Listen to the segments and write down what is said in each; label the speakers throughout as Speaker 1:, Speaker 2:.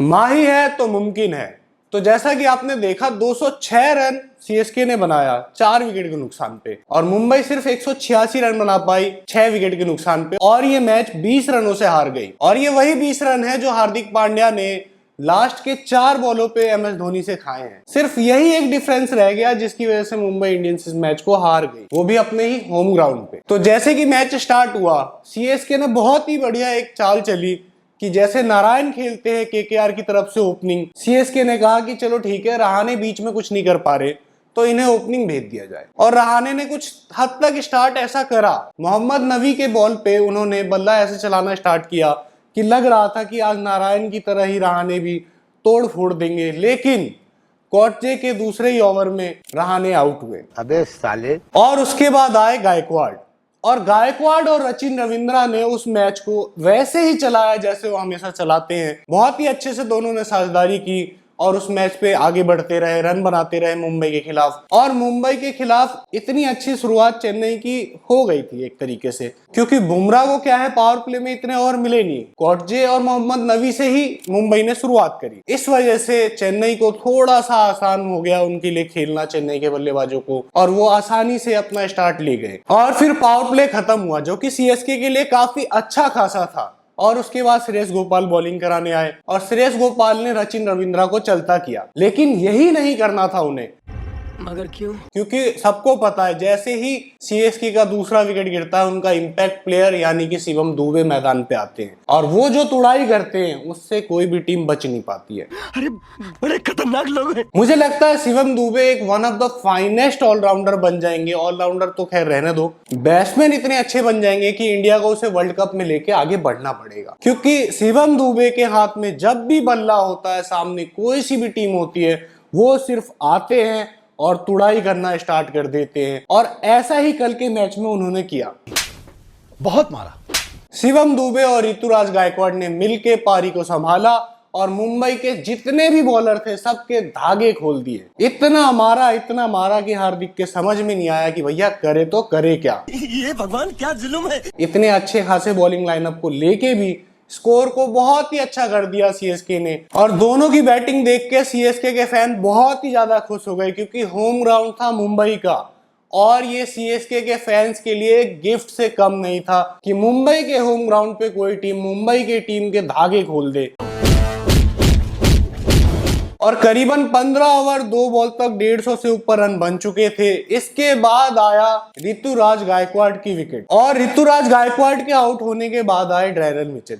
Speaker 1: माही है तो मुमकिन है। तो जैसा कि आपने देखा 206 रन सीएसके ने बनाया 4 विकेट के नुकसान पे, और मुंबई सिर्फ 186 रन बना पाई 6 विकेट के नुकसान पे, और ये मैच 20 रनों से हार गई। और ये वही 20 रन है जो हार्दिक पांड्या ने लास्ट के 4 बॉलों पे एमएस धोनी से खाए हैं। सिर्फ यही एक डिफरेंस रह गया जिसकी वजह से मुंबई इंडियंस इस मैच को हार गई, वो भी अपने ही होम ग्राउंड पे। तो जैसे कि मैच स्टार्ट हुआ, सीएसके ने बहुत ही बढ़िया एक चाल चली कि जैसे नारायण खेलते हैं केकेआर की तरफ से ओपनिंग, सीएसके ने कहा कि चलो ठीक है, रहाणे बीच में कुछ नहीं कर पा रहे तो इन्हें ओपनिंग भेज दिया जाए। और रहाणे ने कुछ हद तक स्टार्ट ऐसा करा, मोहम्मद नबी के बॉल पे उन्होंने बल्ला ऐसे चलाना स्टार्ट किया कि लग रहा था कि आज नारायण की तरह ही रहाणे भी तोड़ फोड़ देंगे, लेकिन कॉटजे के दूसरे ही ओवर में रहाणे आउट हुए।
Speaker 2: अबे साले।
Speaker 1: और उसके बाद आए गायकवाड़, और गायकवाड़ और सचिन रविंद्रा ने उस मैच को वैसे ही चलाया जैसे वो हमेशा चलाते हैं। बहुत ही अच्छे से दोनों ने साझेदारी की और उस मैच पे आगे बढ़ते रहे, रन बनाते रहे मुंबई के खिलाफ। और मुंबई के खिलाफ इतनी अच्छी शुरुआत चेन्नई की हो गई थी एक तरीके से, क्योंकि बुमराह को क्या है, पावर प्ले में इतने ओवर मिले नहीं। कॉटजे और मोहम्मद नबी से ही मुंबई ने शुरुआत करी। इस वजह से चेन्नई को थोड़ा सा आसान हो गया उनके लिए खेलना, चेन्नई के बल्लेबाजों को, और वो आसानी से अपना स्टार्ट ले गए। और फिर पावर प्ले खत्म हुआ जो कि सीएसके के लिए काफी अच्छा खासा था, और उसके बाद श्रेयस गोपाल बॉलिंग कराने आए, और श्रेयस गोपाल ने सचिन रविंद्रा को चलता किया। लेकिन यही नहीं करना था उन्हें,
Speaker 3: मगर क्यों?
Speaker 1: क्योंकि सबको पता है जैसे ही सीएसके का दूसरा विकेट गिरता है, उनका इंपैक्ट प्लेयर यानी कि शिवम दुबे मैदान पे आते हैं, और वो जो तुड़ाई करते हैं उससे कोई भी टीम बच नहीं पाती है।
Speaker 3: अरे बड़े खतरनाक लोग हैं।
Speaker 1: मुझे लगता है शिवम दुबे एक one of the finest allrounder बन जाएंगे। ऑलराउंडर तो खैर रहने दो, बैट्समैन इतने अच्छे बन जाएंगे कि इंडिया को उसे वर्ल्ड कप में लेके आगे बढ़ना पड़ेगा। क्योंकि शिवम दुबे के हाथ में जब भी बल्ला होता है, सामने कोई सी भी टीम होती है, वो सिर्फ आते हैं और तुड़ाई करना स्टार्ट कर देते हैं। और ऐसा ही कल के मैच में उन्होंने किया,
Speaker 2: बहुत मारा।
Speaker 1: शिवम दुबे और ऋतुराज गायकवाड़ ने मिलके पारी को संभाला, और मुंबई के जितने भी बॉलर थे सबके धागे खोल दिए। इतना मारा कि हार्दिक के समझ में नहीं आया कि भैया करे तो करे क्या।
Speaker 3: ये भगवान क्या जुल्म है।
Speaker 1: इतने अच्छे खासे बॉलिंग लाइनअप को लेके भी स्कोर को बहुत ही अच्छा कर दिया सीएसके ने। और दोनों की बैटिंग देख के सीएसके के फैन बहुत ही ज्यादा खुश हो गए, क्योंकि होम ग्राउंड था मुंबई का, और ये सीएसके के फैंस के लिए गिफ्ट से कम नहीं था कि मुंबई के होम ग्राउंड पे कोई टीम मुंबई के टीम के धागे खोल दे। और करीबन 15 ओवर 2 बॉल तक 150 से ऊपर रन बन चुके थे। इसके बाद आया ऋतुराज गायकवाड़ की विकेट, और ऋतुराज गायकवाड़ के आउट होने के बाद आए डैरेल मिचेल।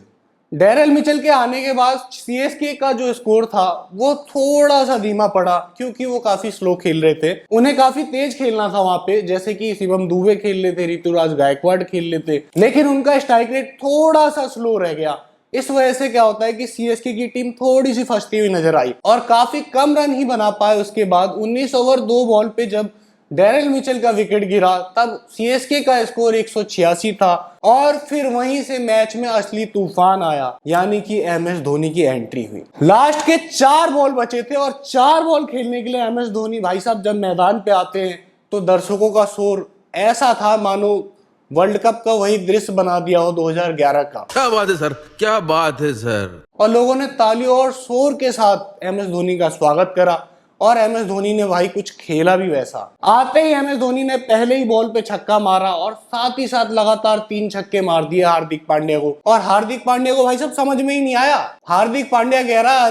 Speaker 1: डैरेल मिचेल के आने के बाद सीएसके का जो स्कोर था वो थोड़ा सा धीमा पड़ा, क्योंकि वो काफी स्लो खेल रहे थे। उन्हें काफी तेज खेलना था वहां पे, जैसे कि शिवम दुबे खेल लेते, ऋतुराज गायकवाड़ खेल लेते, लेकिन उनका स्ट्राइक रेट थोड़ा सा स्लो रह गया। इस वजह से क्या होता है कि सीएसके की टीम थोड़ी सी फंसती हुई नजर आई, और काफी कम रन ही बना पाए। उसके बाद 19 ओवर 2 बॉल पे जब डैरेल मिचेल का विकेट गिरा, तब सीएसके का स्कोर 186 था। और फिर वहीं से मैच में असली तूफान आया, यानी कि एमएस धोनी की एंट्री हुई। लास्ट के 4 बॉल बचे थे, और 4 बॉल खेलने के लिए एमएस धोनी भाई साहब जब मैदान पे आते हैं तो दर्शकों का शोर ऐसा था मानो वर्ल्ड कप का वही दृश्य बना दिया हो 2011 का।
Speaker 4: क्या बात है सर, क्या बात है सर।
Speaker 1: और लोगों ने तालियों और शोर के साथ एमएस धोनी का स्वागत करा, और एमएस धोनी ने भाई कुछ खेला भी वैसा। आते ही एमएस धोनी ने पहले ही बॉल पे छक्का मारा, और साथ ही साथ लगातार 3 छक्के मार दिए हार्दिक पांड्या को। और हार्दिक पांड्या को भाई सब समझ में ही नहीं आया। हार्दिक पांड्या कह रहा,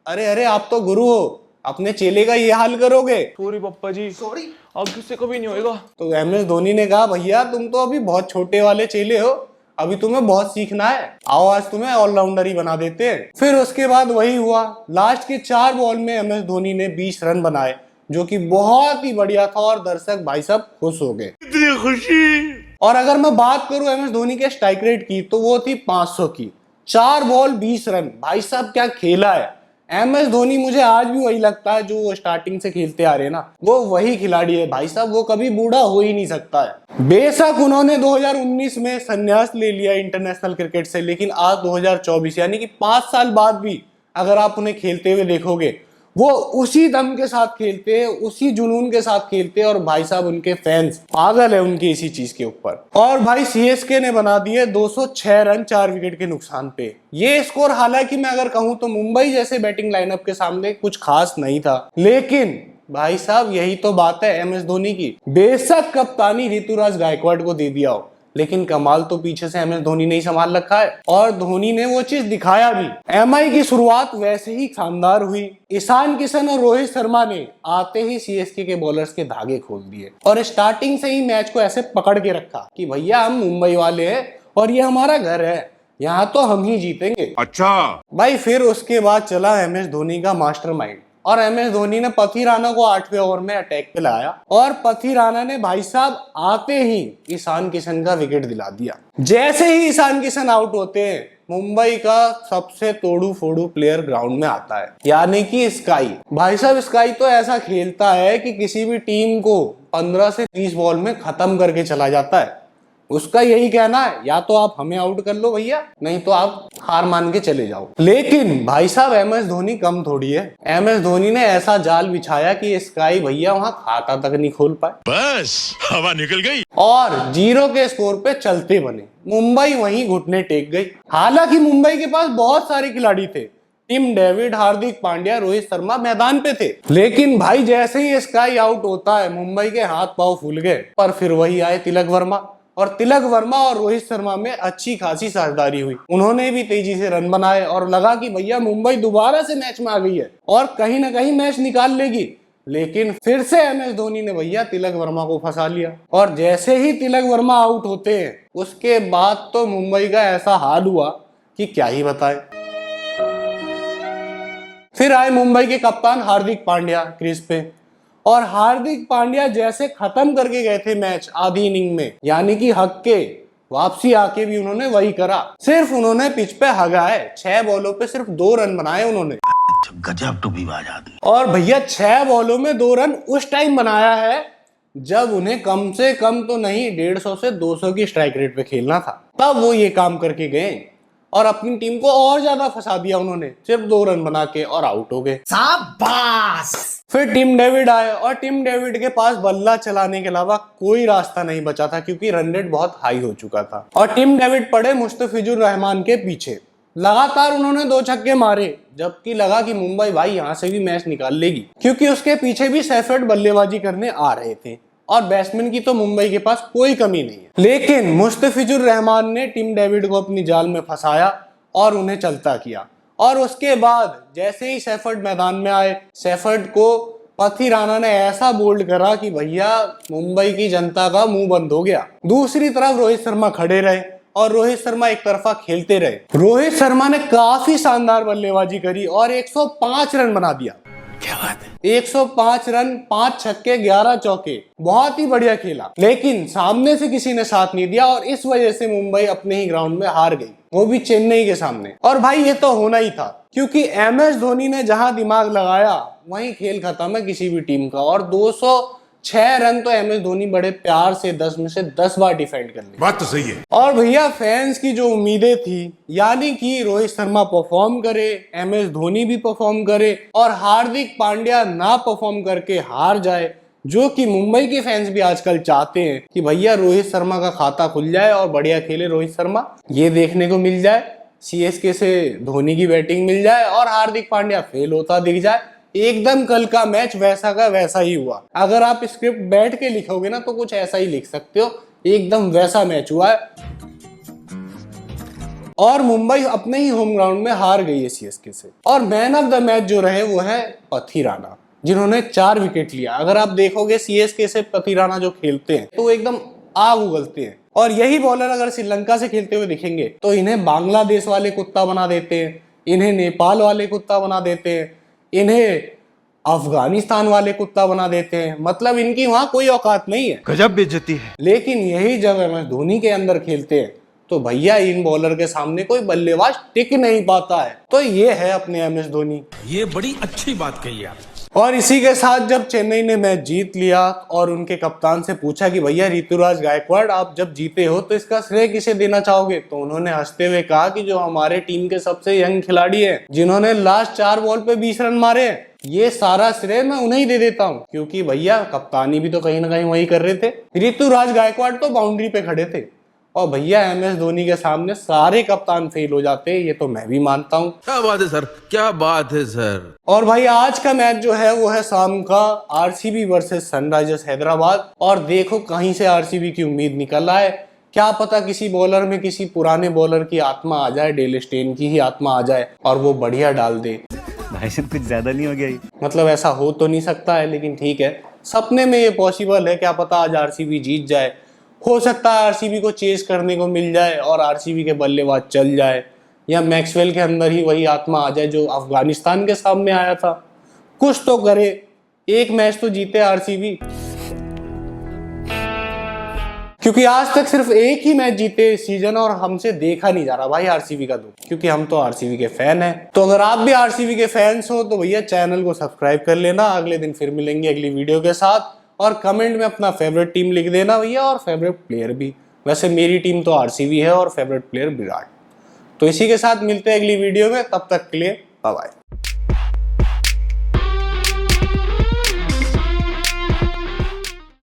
Speaker 1: अरे आप तो गुरु हो, अपने चेले का ये हाल करोगे?
Speaker 5: सॉरी पप्पा जी, सॉरी, अब किससे कभी नहीं होएगा।
Speaker 1: तो एमएस धोनी ने कहा, भैया तुम तो अभी बहुत छोटे वाले चेले हो, अभी तुम्हें बहुत सीखना है, आओ आज तुम्हें ऑलराउंडर ही बना देते हैं। फिर उसके बाद वही हुआ, लास्ट के 4 बॉल में एमएस धोनी ने 20 रन बनाए, जो कि बहुत ही बढ़िया था, और दर्शक भाई साहब खुश हो गए।
Speaker 3: इतनी खुशी।
Speaker 1: और अगर मैं बात करूं एमएस धोनी के स्ट्राइक रेट की, तो वो थी 500 की। 4 बॉल 20 रन, भाई साहब क्या खेला है एमएस धोनी। मुझे आज भी वही लगता है जो वो स्टार्टिंग से खेलते आ रहे हैं ना, वो वही खिलाड़ी है भाई साहब, वो कभी बूढ़ा हो ही नहीं सकता है। बेशक उन्होंने 2019 में संन्यास ले लिया इंटरनेशनल क्रिकेट से, लेकिन आज 2024 यानी कि 5 साल बाद भी अगर आप उन्हें खेलते हुए देखोगे, वो उसी दम के साथ खेलते हैं, उसी जुनून के साथ खेलते हैं और भाई साहब उनके फैंस पागल है उनकी इसी चीज के ऊपर। और भाई सीएसके ने बना दिए 206 रन 4 विकेट के नुकसान पे। ये स्कोर हालांकि मैं अगर कहूं तो मुंबई जैसे बैटिंग लाइनअप के सामने कुछ खास नहीं था, लेकिन भाई साहब यही तो बात है एमएस धोनी की। बेशक कप्तानी ऋतुराज गायकवाड़ को दे दिया हो, लेकिन कमाल तो पीछे से एमएस धोनी ने ही संभाल रखा है और धोनी ने वो चीज दिखाया भी। एमआई की शुरुआत वैसे ही शानदार हुई। ईशान किशन और रोहित शर्मा ने आते ही सीएसके के बॉलर्स के धागे खोल दिए और स्टार्टिंग से ही मैच को ऐसे पकड़ के रखा कि भैया हम मुंबई वाले हैं और ये हमारा घर है, यहाँ तो हम ही जीतेंगे।
Speaker 4: अच्छा
Speaker 1: भाई फिर उसके बाद चला एमएस धोनी का मास्टरमाइंड और एमएस धोनी ने पथी राणा को 8वें ओवर में अटैक पे लाया और पथी राणा ने भाई साहब आते ही ईशान किशन का विकेट दिला दिया। जैसे ही ईशान किशन आउट होते हैं मुंबई का सबसे तोड़ू फोड़ू प्लेयर ग्राउंड में आता है, यानी कि स्काई। भाई साहब स्काई तो ऐसा खेलता है कि किसी भी टीम को 15 से 30 बॉल में खत्म करके चला जाता है। उसका यही कहना है या तो आप हमें आउट कर लो भैया, नहीं तो आप हार मान के चले जाओ। लेकिन भाई साहब एमएस धोनी कम थोड़ी है। एमएस धोनी ने ऐसा जाल बिछाया कि स्काई भैया वहां खाता तक नहीं खोल पाए,
Speaker 6: बस हवा निकल गई
Speaker 1: और 0 के स्कोर पे चलते बने। मुंबई वहीं घुटने टेक गई। हालांकि मुंबई के पास बहुत सारे खिलाड़ी थे, टिम डेविड, हार्दिक पांड्या, रोहित शर्मा मैदान पे थे, लेकिन भाई जैसे ही स्काई आउट होता है मुंबई के हाथ पांव फूल गए। पर फिर वही आए तिलक वर्मा और तिलक वर्मा और रोहित शर्मा में अच्छी खासी साझेदारी हुई। उन्होंने भी तेजी से रन बनाए और लगा कि भैया मुंबई दोबारा से मैच में आ गई है और कहीं ना कहीं मैच निकाल लेगी। लेकिन फिर से एमएस धोनी ने भैया तिलक वर्मा को फंसा लिया और जैसे ही तिलक वर्मा आउट होते हैं उसके बाद तो मुंबई का ऐसा हाल हुआ कि क्या ही बताए। फिर आए मुंबई के कप्तान हार्दिक पांड्या क्रीज पे और हार्दिक पांड्या जैसे खत्म करके गए थे मैच आधी इनिंग में, यानी कि हक के वापसी आके भी उन्होंने वही करा। सिर्फ उन्होंने पिच पे हगाए, 6 बॉलों पे सिर्फ 2 रन बनाए उन्होंने।
Speaker 6: गजब टूबीबाज आदमी।
Speaker 1: और भैया 6 बॉलों में 2 रन उस टाइम बनाया है जब उन्हें कम से कम तो नहीं 150 से 200 की स्ट्राइक रेट पे खेलना था, तब वो ये काम करके गए और अपनी टीम को और ज्यादा फंसा दिया उन्होंने, सिर्फ 2 रन बना के और आउट हो गए। शाबाश। फिर टिम डेविड आए और टिम डेविड के पास बल्ला चलाने के अलावा कोई रास्ता नहीं बचा था क्योंकि रन रेट बहुत हाई हो चुका था और टिम डेविड पड़े मुस्तफिजुर रहमान के पीछे। लगातार उन्होंने 2 छक्के मारे जबकि लगा कि मुंबई भाई यहां से भी मैच निकाल लेगी क्योंकि उसके पीछे भी सेफर्ड बल्लेबाजी करने आ रहे थे और बैट्समैन की तो मुंबई के पास कोई कमी नहीं है। लेकिन मुस्तफिजुर रहमान ने टिम डेविड को अपनी जाल में फंसाया और उन्हें चलता किया और उसके बाद जैसे ही सेफर्ड मैदान में आए, सेफर्ड को पथी राणा ने ऐसा बोल्ड करा कि भैया मुंबई की जनता का मुंह बंद हो गया। दूसरी तरफ रोहित शर्मा खड़े रहे और रोहित शर्मा एक तरफा खेलते रहे। रोहित शर्मा ने काफी शानदार बल्लेबाजी करी और 105 रन बना दिया।
Speaker 3: क्या बात है।
Speaker 1: 105 रन, 5 छक्के, 11 चौके, बहुत ही बढ़िया खेला। लेकिन सामने से किसी ने साथ नहीं दिया और इस वजह से मुंबई अपने ही ग्राउंड में हार गई, वो भी चेन्नई के सामने। और भाई ये तो होना ही था क्योंकि एमएस धोनी ने जहां दिमाग लगाया वहीं खेल खत्म है किसी भी टीम का। और 206 रन तो एमएस धोनी बड़े प्यार से 10 में से 10 बार डिफेंड कर ले।
Speaker 4: बात तो सही है।
Speaker 1: और भैया फैंस की जो उम्मीदें थी, यानी कि रोहित शर्मा परफॉर्म करे, एमएस धोनी भी परफॉर्म करे और हार्दिक पांड्या ना परफॉर्म करके हार जाए, जो कि मुंबई के फैंस भी आजकल चाहते हैं कि भैया रोहित शर्मा का खाता खुल जाए और बढ़िया खेले रोहित शर्मा, ये देखने को मिल जाए। सीएसके से धोनी की बैटिंग मिल जाए और हार्दिक पांड्या फेल होता दिख जाए। एकदम कल का मैच वैसा का वैसा ही हुआ। अगर आप स्क्रिप्ट बैठ के लिखोगे ना तो कुछ ऐसा ही लिख सकते हो, एकदम वैसा मैच हुआ है। और मुंबई अपने ही होम ग्राउंड में हार गई है सीएसके से। और मैन ऑफ द मैच जो रहे वो है पथी राणा, जिन्होंने 4 विकेट लिया। अगर आप देखोगे सीएसके से पथी राणा जो खेलते हैं तो एकदम आग उगलते हैं और यही बॉलर अगर श्रीलंका से खेलते हुए दिखेंगे तो इन्हें बांग्लादेश वाले कुत्ता बना देते हैं, इन्हें नेपाल वाले कुत्ता बना देते हैं, इन्हें अफगानिस्तान वाले कुत्ता बना देते हैं। मतलब इनकी वहां कोई औकात नहीं है,
Speaker 2: गजब बेइज्जती है।
Speaker 1: लेकिन यही जब एमएस धोनी के अंदर खेलते हैं तो भैया इन बॉलर के सामने कोई बल्लेबाज टिक नहीं पाता है। तो ये है अपने एमएस धोनी।
Speaker 4: ये बड़ी अच्छी बात कही आप।
Speaker 1: और इसी के साथ जब चेन्नई ने मैच जीत लिया और उनके कप्तान से पूछा कि भैया ऋतुराज गायकवाड़ आप जब जीते हो तो इसका श्रेय किसे देना चाहोगे, तो उन्होंने हंसते हुए कहा कि जो हमारे टीम के सबसे यंग खिलाड़ी हैं, जिन्होंने लास्ट 4 बॉल पे 20 रन मारे हैं, ये सारा श्रेय मैं उन्हें ही दे देता हूँ, क्योंकि भैया कप्तानी भी तो कहीं ना कहीं वही कर रहे थे। ऋतुराज गायकवाड़ तो बाउंड्री पे खड़े थे, और भैया MS धोनी के सामने सारे कप्तान फेल हो जाते हैं, ये तो मैं भी मानता हूँ।
Speaker 4: क्या बात है सर, क्या बात है सर।
Speaker 1: और भाई आज का मैच जो है वो है शाम का RCB वर्सेस सनराइजर्स हैदराबाद। और देखो कहीं से RCB की उम्मीद निकल रहा है, क्या पता किसी बॉलर में किसी पुराने बॉलर की आत्मा आ जाए, डेल स्टेन की ही आत्मा आ जाए और वो बढ़िया डाल दे।
Speaker 7: भाई साहब कुछ ज्यादा नहीं हो गया ये?
Speaker 1: मतलब ऐसा हो तो नहीं सकता है, लेकिन ठीक है, सपने में ये पॉसिबल है। क्या पता आज RCB जीत जाए, हो सकता है RCB को चेस करने को मिल जाए और RCB के बल्लेबाज चल जाए, या मैक्सवेल के अंदर ही वही आत्मा आ जाए जो अफगानिस्तान के सामने आया था। कुछ तो करे, एक मैच तो जीते RCB, क्योंकि आज तक सिर्फ एक ही मैच जीते इस सीजन और हमसे देखा नहीं जा रहा भाई RCB का दुख, क्योंकि हम तो RCB के फैन हैं। तो अगर आप भी RCB के फैंस हो तो भैया चैनल को सब्सक्राइब कर लेना। अगले दिन फिर मिलेंगे अगली वीडियो के साथ, और कमेंट में अपना फेवरेट टीम लिख देना भैया, और फेवरेट प्लेयर भी। वैसे मेरी टीम तो RCB है और फेवरेट प्लेयर विराट। तो इसी के साथ मिलते हैं अगली वीडियो में, तब तक के लिए बाय बाय।